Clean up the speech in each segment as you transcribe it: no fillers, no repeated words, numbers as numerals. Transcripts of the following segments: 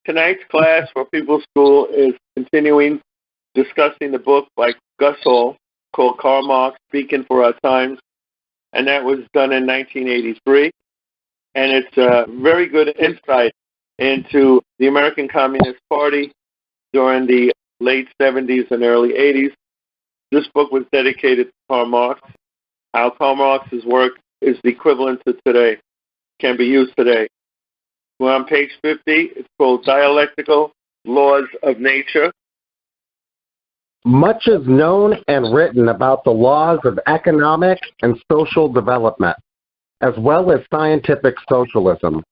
Tonight's class for People's School is continuing discussing the book by Gus Hall called Karl Marx, Speaking for Our Times, and that was done in 1983. And it's a very good insight into the American Communist Party during the late 70s and early 80s. This book was dedicated to Karl Marx, how Karl Marx's work is the equivalent to today, can be used today. We're on page 50. It's called Dialectical Laws of Nature. Much is known and written about the laws of economic and social development, as well as scientific socialism.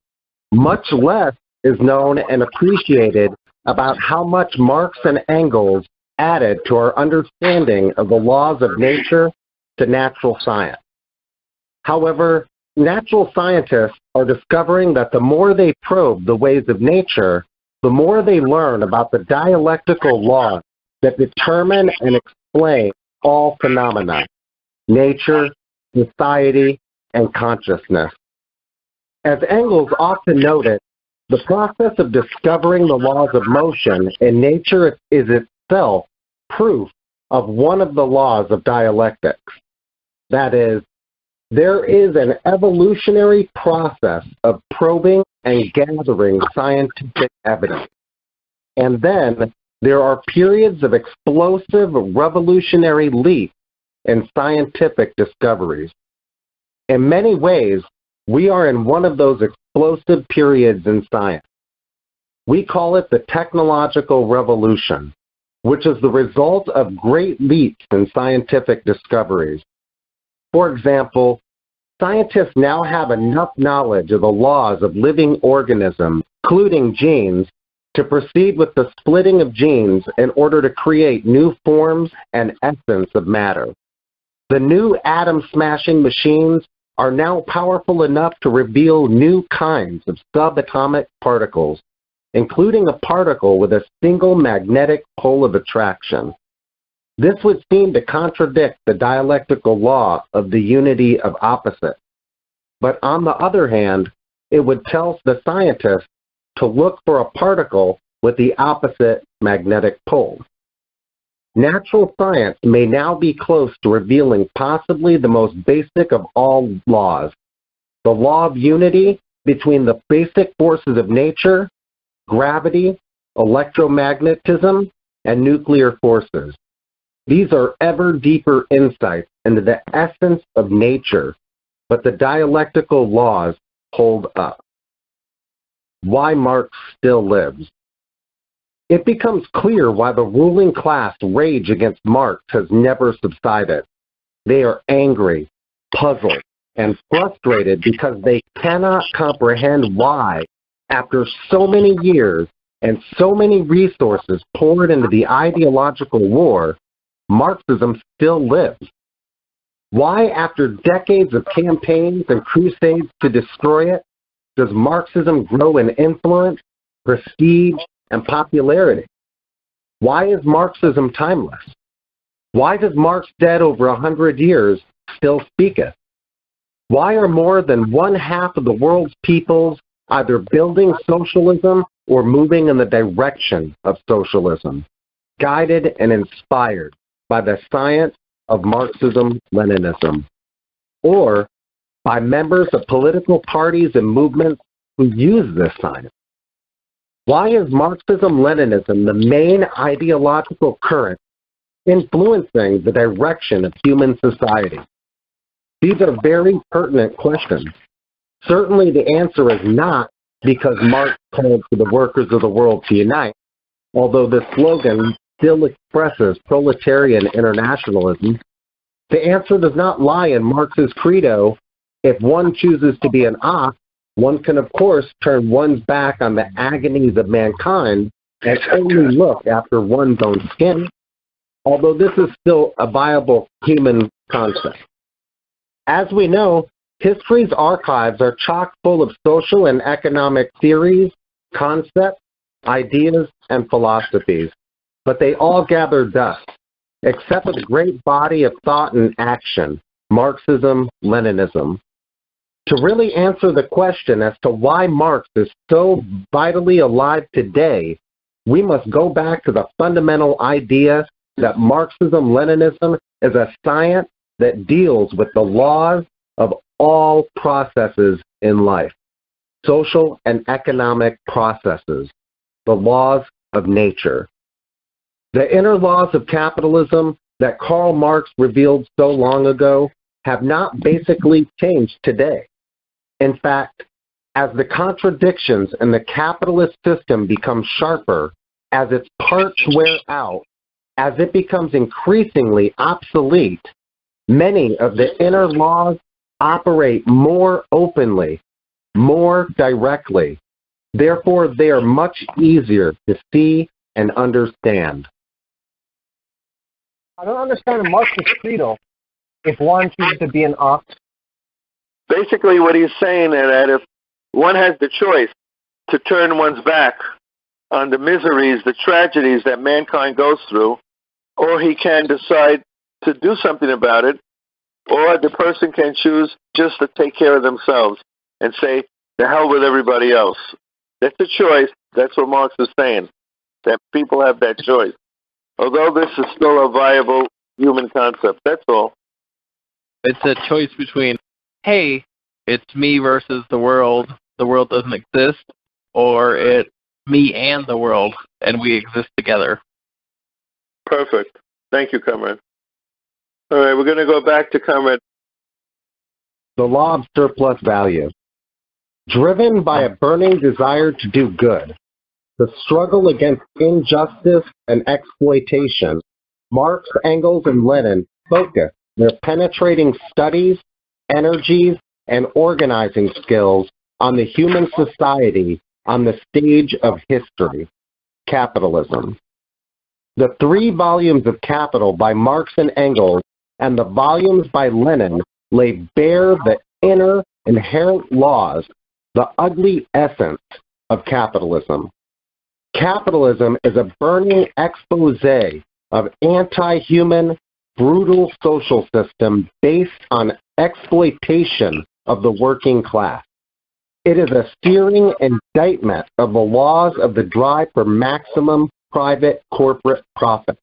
Much less is known and appreciated about how much Marx and Engels added to our understanding of the laws of nature to natural science. However, natural scientists are discovering that the more they probe the ways of nature, the more they learn about the dialectical laws that determine and explain all phenomena, nature, society, and consciousness. As Engels often noted, the process of discovering the laws of motion in nature is itself proof of one of the laws of dialectics. That is, there is an evolutionary process of probing and gathering scientific evidence. And then there are periods of explosive revolutionary leaps in scientific discoveries. In many ways, we are in one of those explosive periods in science. We call it the technological revolution, which is the result of great leaps in scientific discoveries. For example, scientists now have enough knowledge of the laws of living organisms, including genes, to proceed with the splitting of genes in order to create new forms and essence of matter. The new atom-smashing machines are now powerful enough to reveal new kinds of subatomic particles, including a particle with a single magnetic pole of attraction. This would seem to contradict the dialectical law of the unity of opposites. But on the other hand, it would tell the scientist to look for a particle with the opposite magnetic pole. Natural science may now be close to revealing possibly the most basic of all laws, the law of unity between the basic forces of nature, gravity, electromagnetism, and nuclear forces. These are ever deeper insights into the essence of nature, but the dialectical laws hold up. Why Marx still lives. It becomes clear why the ruling class rage against Marx has never subsided. They are angry, puzzled, and frustrated because they cannot comprehend why, after so many years and so many resources poured into the ideological war, Marxism still lives. Why, after decades of campaigns and crusades to destroy it, does Marxism grow in influence, prestige, and popularity? Why is Marxism timeless? Why does Marx, dead over 100 years, still speaketh? Why are more than one half of the world's peoples either building socialism or moving in the direction of socialism, guided and inspired by the science of Marxism-Leninism, or by members of political parties and movements who use this science? Why is Marxism-Leninism the main ideological current influencing the direction of human society? These are very pertinent questions. Certainly the answer is not because Marx called for the workers of the world to unite, although the slogan still expresses proletarian internationalism. The answer does not lie in Marx's credo. If one chooses to be an ox, one can, of course, turn one's back on the agonies of mankind and only look after one's own skin, although this is still a viable human concept. As we know, history's archives are chock full of social and economic theories, concepts, ideas, and philosophies, but they all gather dust, except for the great body of thought and action, Marxism-Leninism. To really answer the question as to why Marx is so vitally alive today, we must go back to the fundamental idea that Marxism-Leninism is a science that deals with the laws of all processes in life, social and economic processes, the laws of nature. The inner laws of capitalism that Karl Marx revealed so long ago have not basically changed today. In fact, as the contradictions in the capitalist system become sharper, as its parts wear out, as it becomes increasingly obsolete, many of the inner laws operate more openly, more directly. Therefore, they are much easier to see and understand. I don't understand Marx's credo if one chooses to be an ox. Basically, what he's saying is that if one has the choice to turn one's back on the miseries, the tragedies that mankind goes through, or he can decide to do something about it, or the person can choose just to take care of themselves and say, the hell with everybody else. That's a choice. That's what Marx is saying, that people have that choice. Although this is still a viable human concept, that's all. It's a choice between, hey, it's me versus the world doesn't exist, or it's me and the world, and we exist together. Perfect. Thank you, Comrade. All right, we're going to go back to Comrade. The law of surplus value. Driven by a burning desire to do good, the struggle against injustice and exploitation, Marx, Engels, and Lenin focus their penetrating studies, energies, and organizing skills on the human society on the stage of history, capitalism. The 3 volumes of Capital by Marx and Engels and the volumes by Lenin lay bare the inner inherent laws, the ugly essence of capitalism. Capitalism is a burning expose of anti-human, brutal social system based on exploitation of the working class. It is a searing indictment of the laws of the drive for maximum private corporate profit.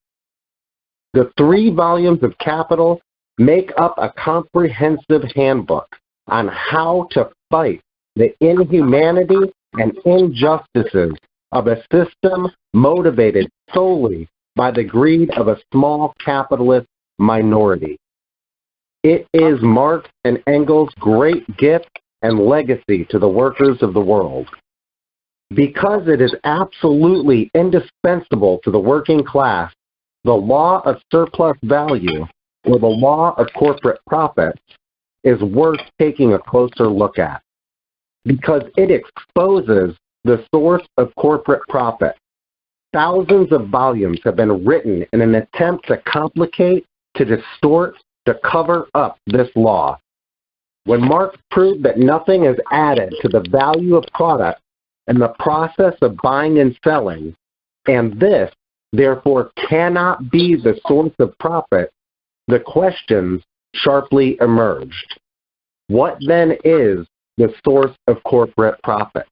The 3 volumes of Capital make up a comprehensive handbook on how to fight the inhumanity and injustices of a system motivated solely by the greed of a small capitalist minority. It is Marx and Engels' great gift and legacy to the workers of the world. Because it is absolutely indispensable to the working class, the law of surplus value, or the law of corporate profits, is worth taking a closer look at, because it exposes the source of corporate profit. Thousands of volumes have been written in an attempt to complicate, to distort, to cover up this law. When Marx proved that nothing is added to the value of product in the process of buying and selling, and this, therefore, cannot be the source of profit, the questions sharply emerged. What then is the source of corporate profit?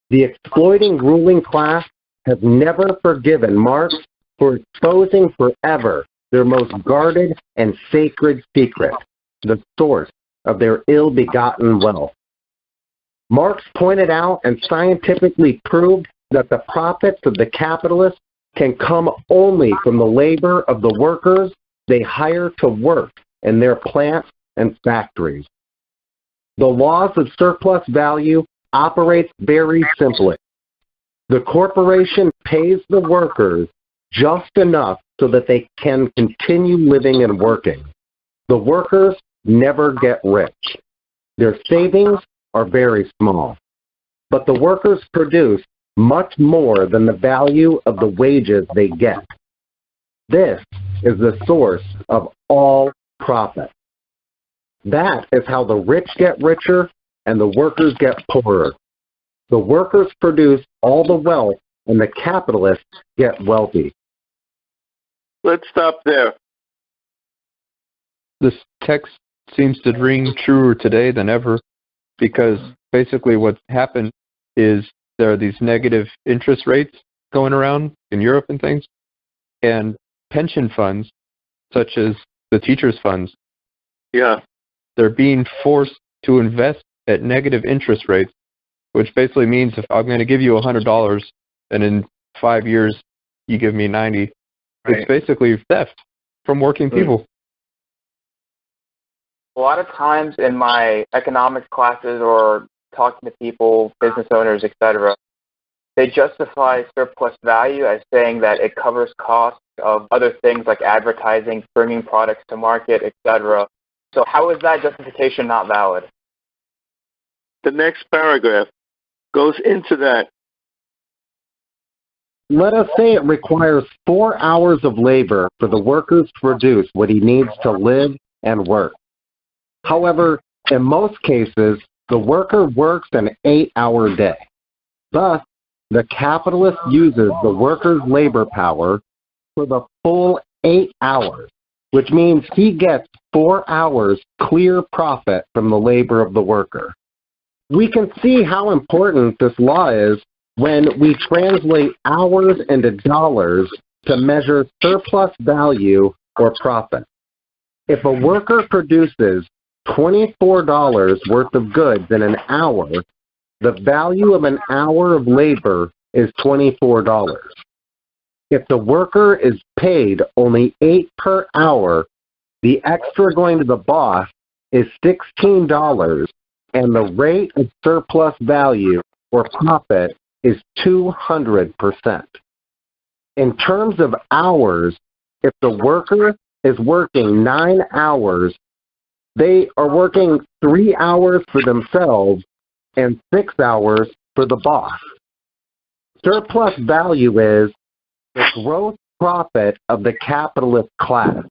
The exploiting ruling class has never forgiven Marx for exposing forever their most guarded and sacred secret, the source of their ill-begotten wealth. Marx pointed out and scientifically proved that the profits of the capitalists can come only from the labor of the workers they hire to work in their plants and factories. The laws of surplus value operates very simply. The corporation pays the workers just enough so that they can continue living and working. The workers never get rich. Their savings are very small. But the workers produce much more than the value of the wages they get. This is the source of all profit. That is how the rich get richer and the workers get poorer. The workers produce all the wealth and the capitalists get wealthy. Let's stop there. This text seems to ring truer today than ever. because basically what's happened is there are these negative interest rates going around in Europe and things, and pension funds, such as the teachers' funds, they're being forced to invest at negative interest rates, which basically means if I'm going to give you $100 and in 5 years you give me 90, it's basically theft from working people. A lot of times in my economics classes or talking to people, business owners, etc., they justify surplus value as saying that it covers costs of other things like advertising, bringing products to market, etc. So how is that justification not valid? The next paragraph goes into that. Let us say it requires 4 hours of labor for the worker to produce what he needs to live and work. However, in most cases, the worker works an 8-hour day. Thus, the capitalist uses the worker's labor power for the full 8 hours, which means he gets 4 hours clear profit from the labor of the worker. We can see how important this law is when we translate hours into dollars to measure surplus value or profit. If a worker produces $24 worth of goods in an hour, the value of an hour of labor is $24. If the worker is paid only $8 per hour, the extra going to the boss is $16, and the rate of surplus value or profit is 200%. In terms of hours, if the worker is working 9 hours, they are working 3 hours for themselves and 6 hours for the boss. Surplus value is the gross profit of the capitalist class.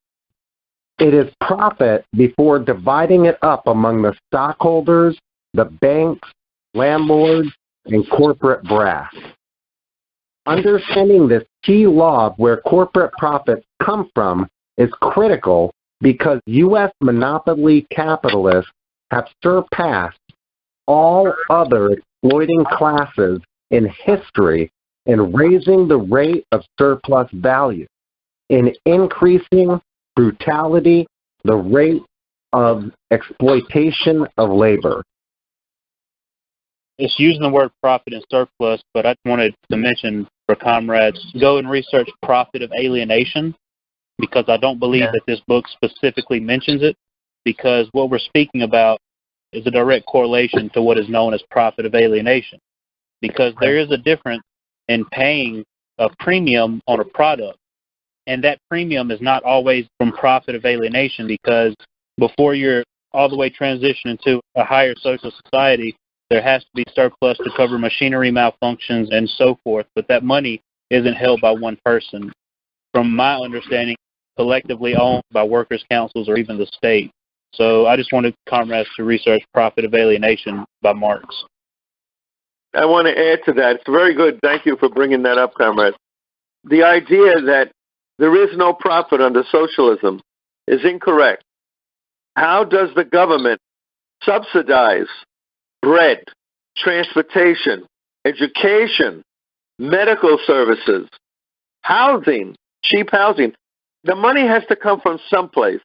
It is profit before dividing it up among the stockholders, the banks, landlords, and corporate brass. Understanding this key law of where corporate profits come from is critical because U.S. monopoly capitalists have surpassed all other exploiting classes in history in raising the rate of surplus value, in increasing brutality the rate of exploitation of labor. It's using the word profit and surplus, but I wanted to mention for comrades, go and research profit of alienation, because I don't believe that this book specifically mentions it, because what we're speaking about is a direct correlation to what is known as profit of alienation, because there is a difference in paying a premium on a product, and that premium is not always from profit of alienation, because before you're all the way transitioning to a higher social society, there has to be surplus to cover machinery malfunctions and so forth, but that money isn't held by one person. From my understanding, collectively owned by workers' councils or even the state. So I just wanted comrades to research Profit of Alienation by Marx. I want to add to that. It's very good. Thank you for bringing that up, comrade. The idea that there is no profit under socialism is incorrect. How does the government subsidize bread, transportation, education, medical services, housing, cheap housing? The money has to come from someplace.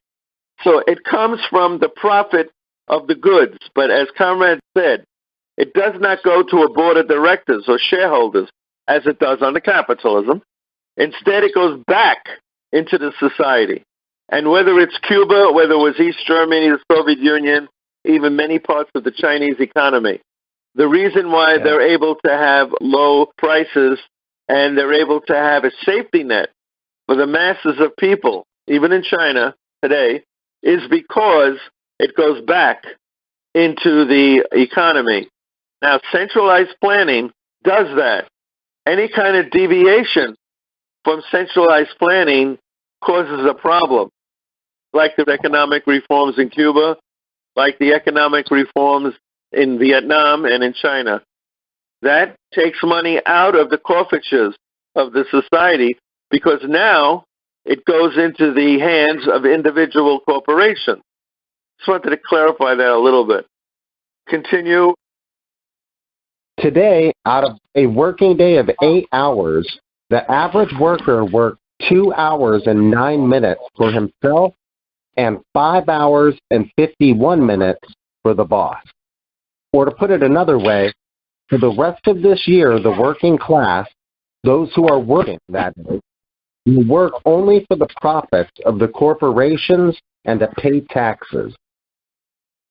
So it comes from the profit of the goods. But as comrade said, it does not go to a board of directors or shareholders as it does under capitalism. Instead, it goes back into the society. And whether it's Cuba, whether it was East Germany, the Soviet Union, even many parts of the Chinese economy, the reason why they're able to have low prices and they're able to have a safety net for the masses of people, even in China today, is because it goes back into the economy. Now, centralized planning does that. Any kind of deviation from centralized planning causes a problem, like the economic reforms in Cuba, like the economic reforms in Vietnam and in China. That takes money out of the coffers of the society because now it goes into the hands of individual corporations. Just wanted to clarify that a little bit. Continue. Today, out of a working day of 8 hours, the average worker works 2 hours and 9 minutes for himself and 5 hours and 51 minutes for the boss. Or to put it another way, for the rest of this year, the working class, those who are working that day, will work only for the profits of the corporations and to pay taxes.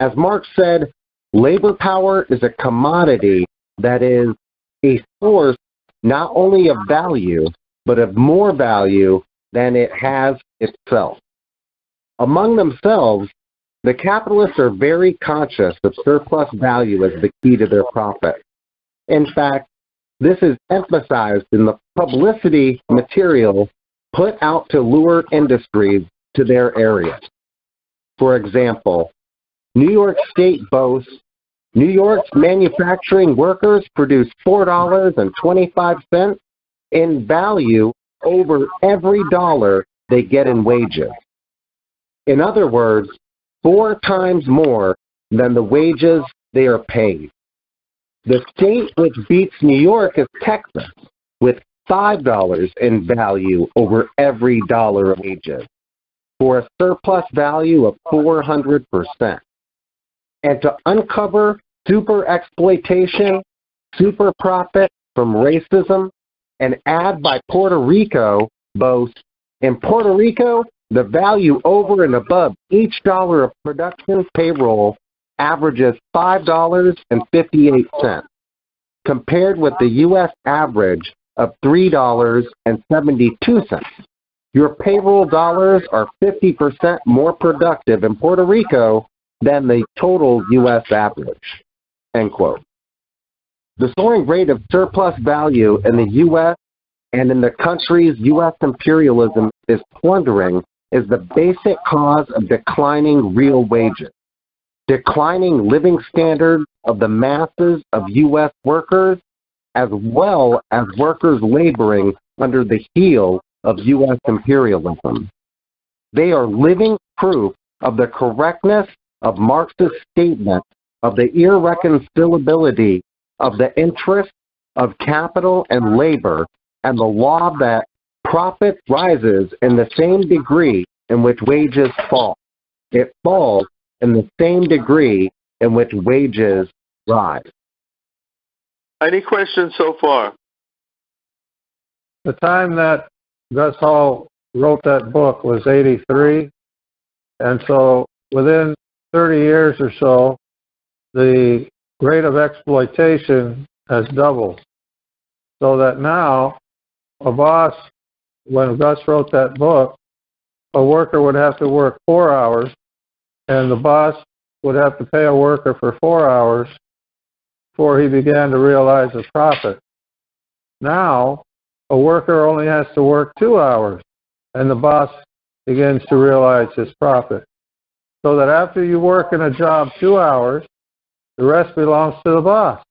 As Marx said, labor power is a commodity that is a source not only of value, but of more value than it has itself. Among themselves, the capitalists are very conscious of surplus value as the key to their profit. In fact, this is emphasized in the publicity material put out to lure industries to their areas. For example, New York State boasts New York's manufacturing workers produce $4.25 in value over every dollar they get in wages. In other words, 4 times more than the wages they are paid. The state which beats New York is Texas, with $5 in value over every dollar of wages, for a surplus value of 400%. And to uncover super exploitation, super profit from racism, and add by Puerto Rico boasts, in Puerto Rico, the value over and above each dollar of production payroll averages $5.58, compared with the U.S. average of $3.72. Your payroll dollars are 50% more productive in Puerto Rico than the total U.S. average. End quote. The soaring rate of surplus value in the U.S. and in the countries U.S. imperialism is plundering is the basic cause of declining real wages, declining living standards of the masses of U.S. workers, as well as workers laboring under the heel of U.S. imperialism. They are living proof of the correctness of Marx's statement of the irreconcilability of the interests of capital and labor, and the law that profit rises in the same degree in which wages fall. It falls in the same degree in which wages rise. Any questions so far? The time that Gus Hall wrote that book was 83, and so within 30 years or so, the rate of exploitation has doubled. So that now, a boss, when Gus wrote that book, a worker would have to work 4 hours, and the boss would have to pay a worker for 4 hours before he began to realize his profit. Now, a worker only has to work 2 hours, and the boss begins to realize his profit. So that after you work in a job 2 hours, the rest belongs to the boss.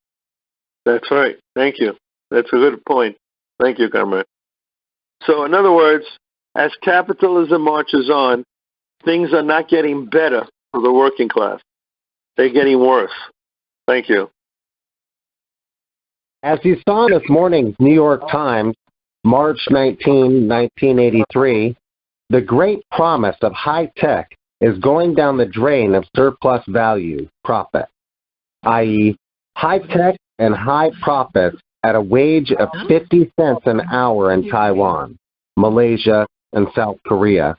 That's right. Thank you. That's a good point. Thank you, comrade. So, in other words, as capitalism marches on, things are not getting better for the working class. They're getting worse. Thank you. As you saw in this morning's New York Times, March 19, 1983, the great promise of high tech is going down the drain of surplus value, profit, i.e., high tech and high profits at a wage of 50 cents an hour in Taiwan, Malaysia, and South Korea.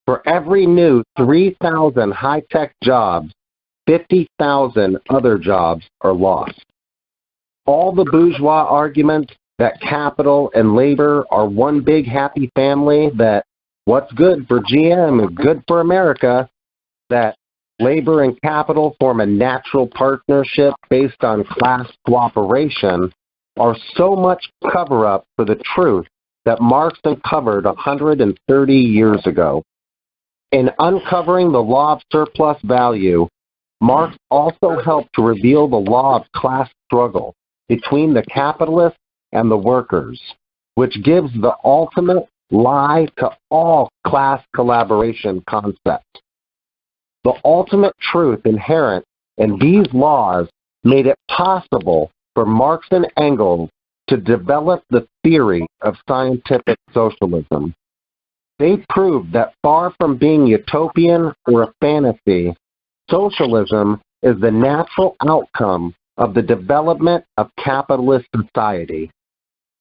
For every new 3,000 high-tech jobs, 50,000 other jobs are lost. All the bourgeois arguments that capital and labor are one big happy family, that what's good for GM is good for America, that labor and capital form a natural partnership based on class cooperation, are so much cover-up for the truth that Marx uncovered 130 years ago. In uncovering the law of surplus value, Marx also helped to reveal the law of class struggle between the capitalists and the workers, which gives the ultimate lie to all class collaboration concepts. The ultimate truth inherent and these laws made it possible for Marx and Engels to develop the theory of scientific socialism. They proved that far from being utopian or a fantasy, socialism is the natural outcome of the development of capitalist society.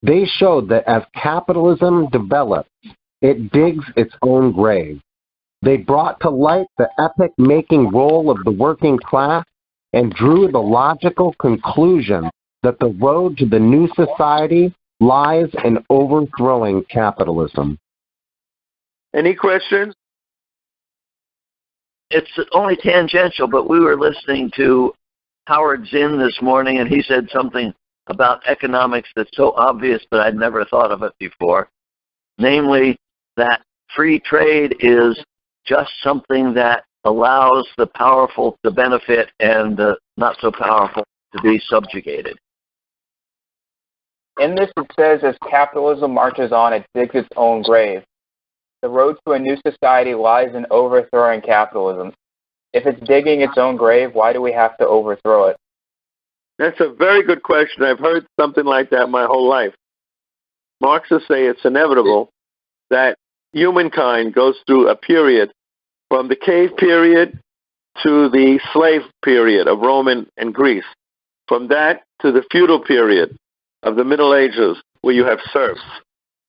They showed that as capitalism develops, it digs its own grave. They brought to light the epoch-making role of the working class and drew the logical conclusion that the road to the new society lies in overthrowing capitalism. Any questions? It's only tangential, but we were listening to Howard Zinn this morning, and he said something about economics that's so obvious that I'd never thought of it before. Namely, that free trade is just something that allows the powerful to benefit and the not so powerful to be subjugated. In this, it says, as capitalism marches on, it digs its own grave. The road to a new society lies in overthrowing capitalism. If it's digging its own grave, why do we have to overthrow it? That's a very good question. I've heard something like that my whole life. Marxists say it's inevitable that humankind goes through a period from the cave period to the slave period of Rome and Greece. From that to the feudal period of the Middle Ages, where you have serfs.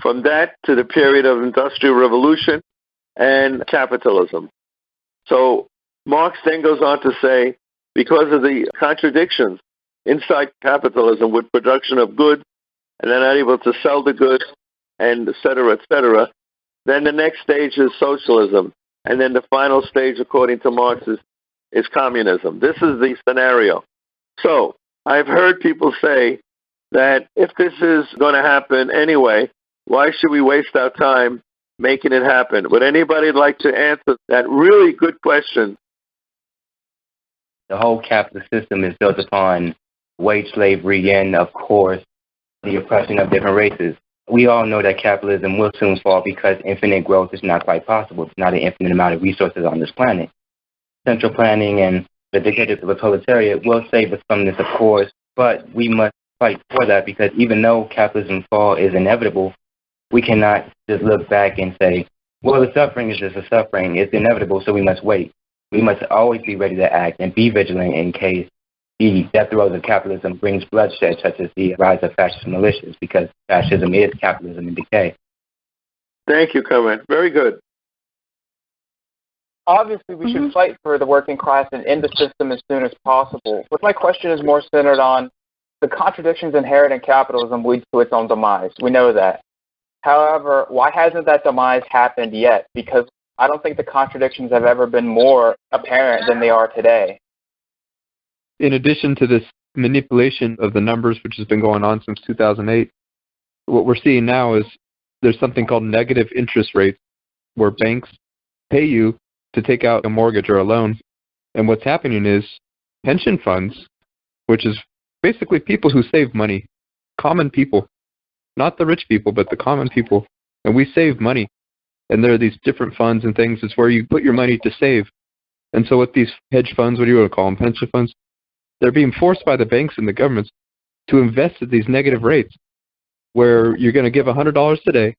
From that to the period of Industrial Revolution and capitalism. So Marx then goes on to say, because of the contradictions inside capitalism with production of goods, and they're not able to sell the goods, and et cetera, then the next stage is socialism. And then the final stage, according to Marx, is communism. This is the scenario. So I've heard people say that if this is going to happen anyway, why should we waste our time making it happen? Would anybody like to answer that really good question? The whole capitalist system is built upon wage slavery and, of course, the oppression of different races. We all know that capitalism will soon fall because infinite growth is not quite possible. It's not an infinite amount of resources on this planet. Central planning and the dictatorship of the proletariat will save us from this, of course, but we must fight for that because even though capitalism's fall is inevitable, we cannot just look back and say, well, the suffering is just a suffering. It's inevitable, so we must wait. We must always be ready to act and be vigilant in case the death throes of capitalism brings bloodshed, such as the rise of fascist militias, because fascism is capitalism in decay. Thank you, Comrade. Very good. Obviously, we should fight for the working class and end the system as soon as possible. But my question is more centered on the contradictions inherent in capitalism leads to its own demise. We know that. However, why hasn't that demise happened yet? Because I don't think the contradictions have ever been more apparent than they are today. In addition to this manipulation of the numbers, which has been going on since 2008, what we're seeing now is there's something called negative interest rates, where banks pay you to take out a mortgage or a loan. And what's happening is pension funds, which is basically people who save money, common people, not the rich people, but the common people. And we save money. And there are these different funds and things. It's where you put your money to save. And so with these hedge funds, what do you want to call them, pension funds? They're being forced by the banks and the governments to invest at these negative rates, where you're going to give $100 today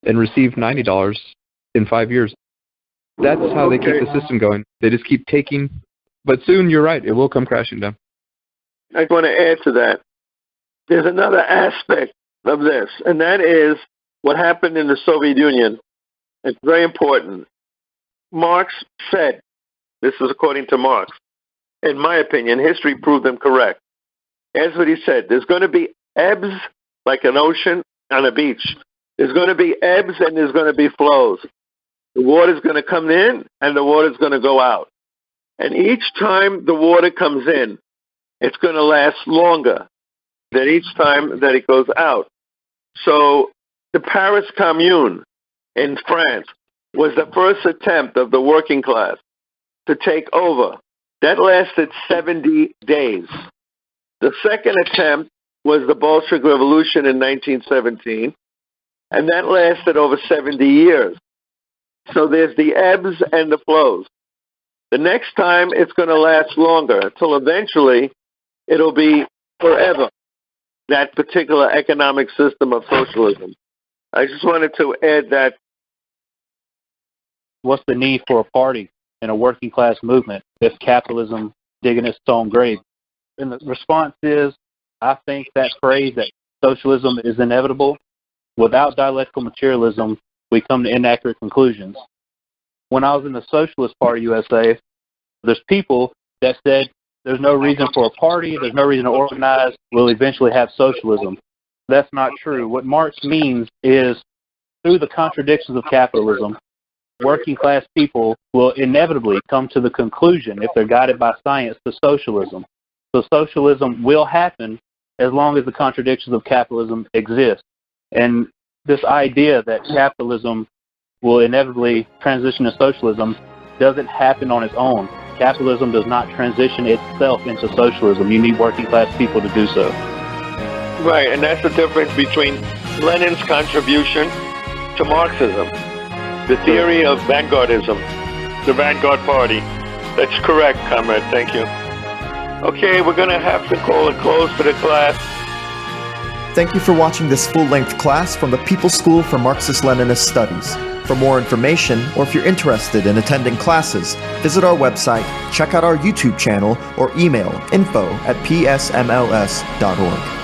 and receive $90 in 5 years. That's how they keep the system going. They just keep taking, but soon, you're right, it will come crashing down. I want to add to that. There's another aspect of this, and that is what happened in the Soviet Union. It's very important. Marx said, this is according to Marx, in my opinion, history proved them correct. Here's what he said. There's going to be ebbs like an ocean on a beach. There's going to be ebbs and there's going to be flows. The water's going to come in and the water's going to go out. And each time the water comes in, it's going to last longer than each time that it goes out. So the Paris Commune in France was the first attempt of the working class to take over. That lasted 70 days. The second attempt was the Bolshevik Revolution in 1917, and that lasted over 70 years. So there's the ebbs and the flows. The next time, it's going to last longer until eventually it'll be forever, that particular economic system of socialism. I just wanted to add that. What's the need for a party and a working class movement if capitalism digging its own grave? And the response is, I think that phrase that socialism is inevitable, without dialectical materialism, we come to inaccurate conclusions. When I was in the Socialist Party USA, there's people that said there's no reason for a party, there's no reason to organize, we'll eventually have socialism. That's not true. What Marx means is, through the contradictions of capitalism, working class people will inevitably come to the conclusion, if they're guided by science, to socialism. So socialism will happen as long as the contradictions of capitalism exist. And this idea that capitalism will inevitably transition to socialism doesn't happen on its own. Capitalism does not transition itself into socialism. You need working class people to do so. Right, and that's the difference between Lenin's contribution to Marxism, the theory of vanguardism, the vanguard party. That's correct, comrade. Thank you. Okay, we're going to have to call it close to the class. Thank you for watching this full-length class from the People's School for Marxist-Leninist Studies. For more information, or if you're interested in attending classes, visit our website, check out our YouTube channel, or email info@psmls.org.